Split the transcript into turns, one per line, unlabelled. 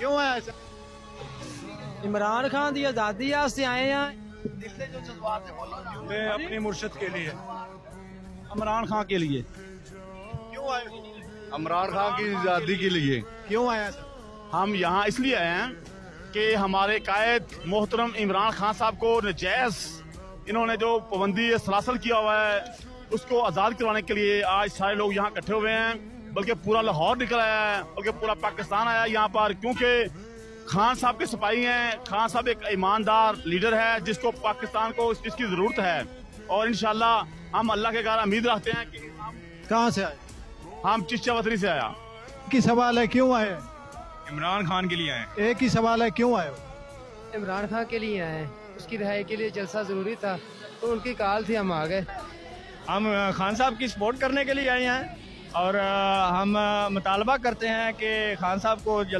क्यों आया ऐसा?
इमरान खान की आज़ादी वास्ते आए हैं।
मैं अपने मुर्शिद के लिए, इमरान खान के लिए। क्यों आए?
इमरान खान की आज़ादी के लिए।
क्यों आया सर?
हम यहाँ इसलिए आए हैं कि हमारे कायद मोहतरम इमरान खान साहब को नजायज इन्होंने जो पाबंदी सलासल किया हुआ है उसको आज़ाद करवाने के लिए आज सारे लोग यहाँ इकट्ठे हुए हैं। बल्कि पूरा लाहौर निकल आया है, बल्कि पूरा पाकिस्तान आया यहाँ पर, क्योंकि खान साहब के सिपाही हैं। खान साहब एक ईमानदार लीडर है जिसको पाकिस्तान को इस चीज़ की ज़रूरत है। और इंशाल्लाह हम अल्लाह के घर उम्मीद रखते हैं कि
कहाँ से आए?
हम चिश्तिया वतनी से आया।
की सवाल है क्यों आए?
इमरान खान के लिए आए।
एक ही सवाल है क्यों आए?
इमरान खान के लिए आए हैं, उसकी रिहाई के लिए जलसा ज़रूरी था तो उनकी कॉल थी, हम आ गए।
हम खान साहब की सपोर्ट करने के लिए आए हैं और हम मुतालबा करते हैं कि खान साहब को